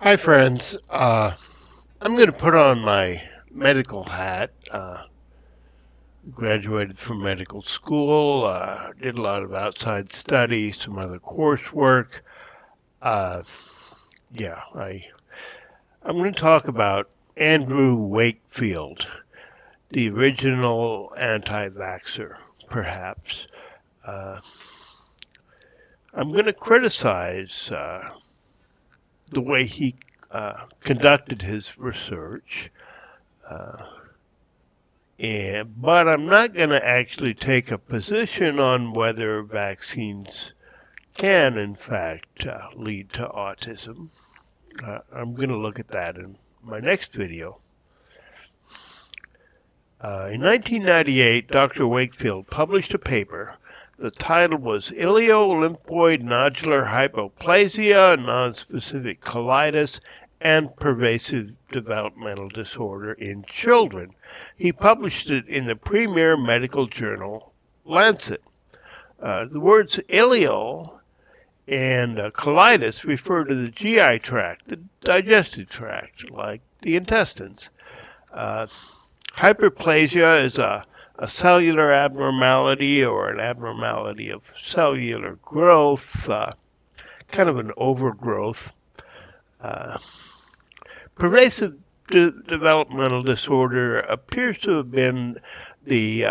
Hi, friends. I'm going to put on my medical hat. Graduated from medical school, did a lot of outside study, some other coursework. Uh, I'm going to talk about Andrew Wakefield, the original anti-vaxxer, perhaps. Uh, I'm going to criticize the way he conducted his research. Uh, but I'm not going to actually take a position on whether vaccines can, in fact, lead to autism. I'm going to look at that in my next video. In 1998, Dr. Wakefield published a paper. The title was Ilio-lymphoid nodular hypoplasia, nonspecific colitis, and pervasive developmental disorder in children. He published it in the premier medical journal, Lancet. The words ilio and colitis refer to the GI tract, the digestive tract, like the intestines. Hyperplasia is a cellular abnormality or an abnormality of cellular growth, kind of an overgrowth. Pervasive developmental disorder appears to have been the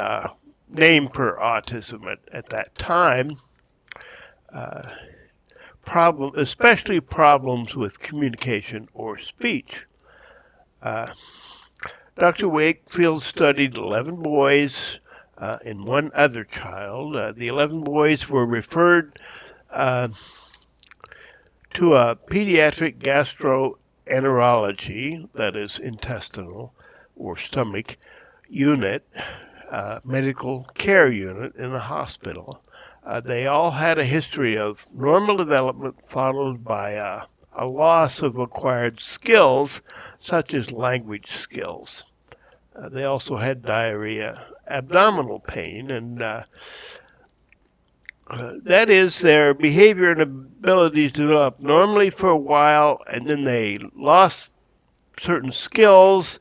name for autism at that time. Especially problems with communication or speech. Dr. Wakefield studied 11 boys and one other child. The 11 boys were referred to a pediatric gastroenterology, that is intestinal or stomach, unit, medical care unit in a hospital. They all had a history of normal development followed by a loss of acquired skills, such as language skills. They also had diarrhea, abdominal pain, and that is, their behavior and abilities developed normally for a while, and then they lost certain skills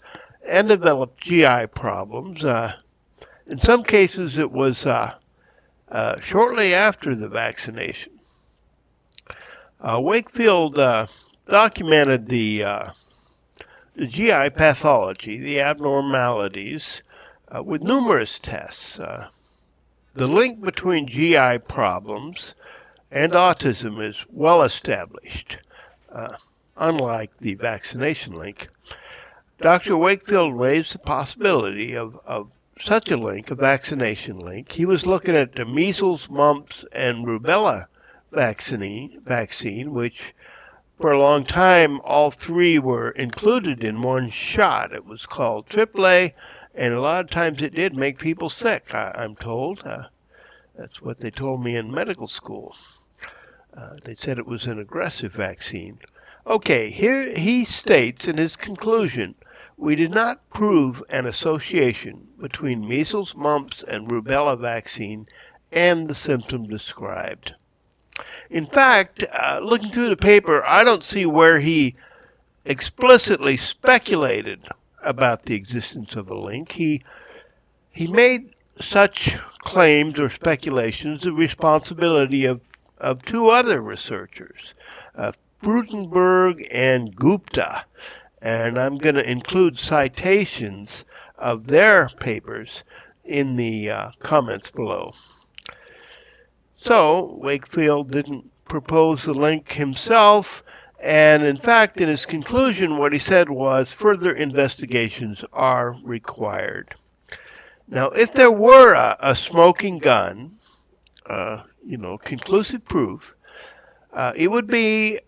and developed GI problems. In some cases, it was shortly after the vaccination. Wakefield documented the GI pathology, the abnormalities, with numerous tests. The link between GI problems and autism is well established, unlike the vaccination link. Dr. Wakefield raised the possibility of such a link, a vaccination link. He was looking at the measles, mumps, and rubella vaccine, which for a long time all three were included in one shot. It was called AAA, and a lot of times it did make people sick, I'm told. That's what they told me in medical school. They said it was an aggressive vaccine. Okay, here he states in his conclusion, we did not prove an association between measles, mumps, and rubella vaccine and the symptom described. In fact, looking through the paper, I don't see where he explicitly speculated about the existence of a link. He made such claims or speculations the responsibility of two other researchers, Frudenberg and Gupta, and I'm going to include citations of their papers in the comments below. So Wakefield didn't propose the link himself, and in fact, in his conclusion, what he said was further investigations are required. Now, if there were a smoking gun, conclusive proof, it would be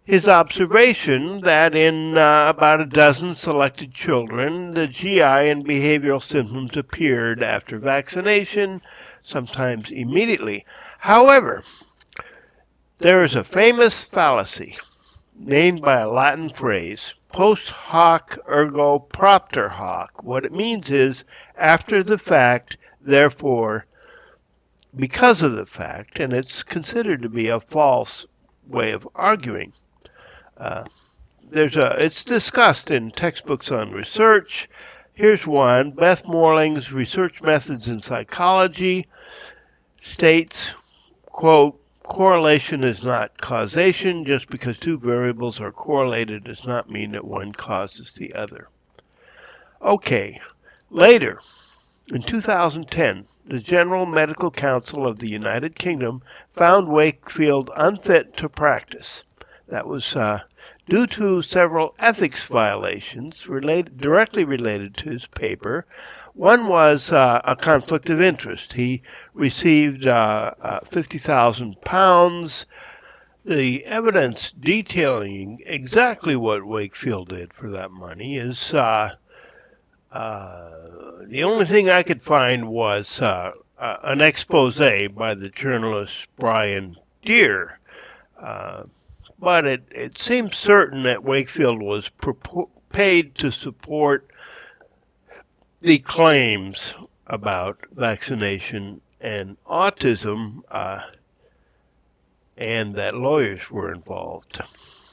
his observation that in about a dozen selected children, the GI and behavioral symptoms appeared after vaccination, sometimes immediately. However, there is a famous fallacy named by a Latin phrase, post hoc ergo propter hoc. What it means is after the fact, therefore because of the fact, and it's considered to be a false way of arguing. It's discussed in textbooks on research. Here's one. Beth Morling's Research Methods in Psychology states, quote, correlation is not causation. Just because two variables are correlated does not mean that one causes the other. Okay, later, in 2010, the General Medical Council of the United Kingdom found Wakefield unfit to practice. That was due to several ethics violations directly related to his paper. One was a conflict of interest. He received £50,000. The evidence detailing exactly what Wakefield did for that money is the only thing I could find was an expose by the journalist Brian Deere. But it seems certain that Wakefield was paid to support the claims about vaccination and autism, and that lawyers were involved.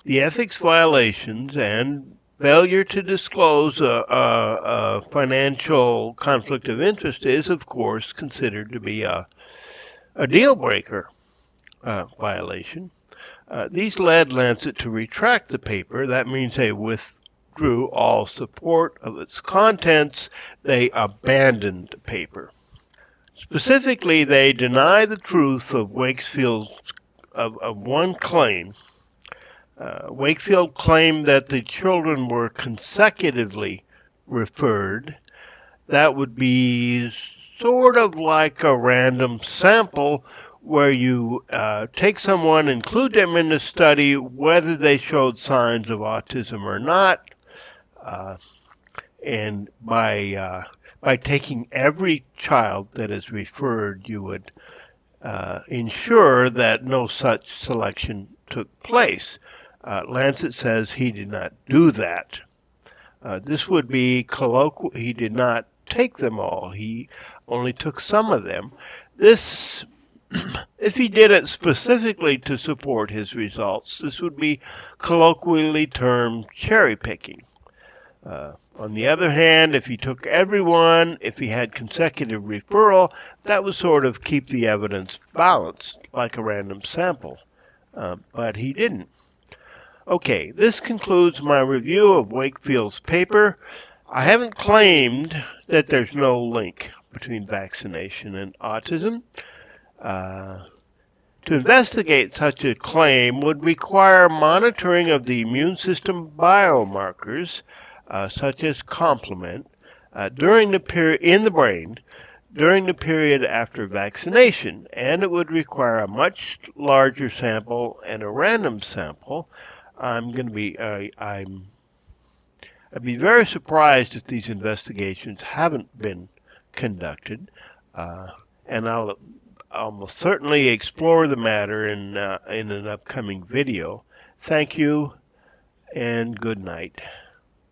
The ethics violations and failure to disclose a financial conflict of interest is, of course, considered to be a deal breaker violation. These led Lancet to retract the paper. That means they withdrew all support of its contents. They abandoned the paper. Specifically, they deny the truth of Wakefield's of one claim. Wakefield claimed that the children were consecutively referred. That would be sort of like a random sample where you take someone, include them in the study, whether they showed signs of autism or not, and by taking every child that is referred, you would ensure that no such selection took place. Lancet says he did not do that. This would be colloquial. He did not take them all. He only took some of them. This, if he did it specifically to support his results, this would be colloquially termed cherry picking. On the other hand, if he took everyone, if he had consecutive referral, that would sort of keep the evidence balanced, like a random sample. But he didn't. Okay, this concludes my review of Wakefield's paper. I haven't claimed that there's no link between vaccination and autism. To investigate such a claim would require monitoring of the immune system biomarkers, such as complement, during the period in the brain during the period after vaccination, and it would require a much larger sample and a random sample. I'd be very surprised if these investigations haven't been conducted, and I'll almost certainly explore the matter in an upcoming video. Thank you, and good night.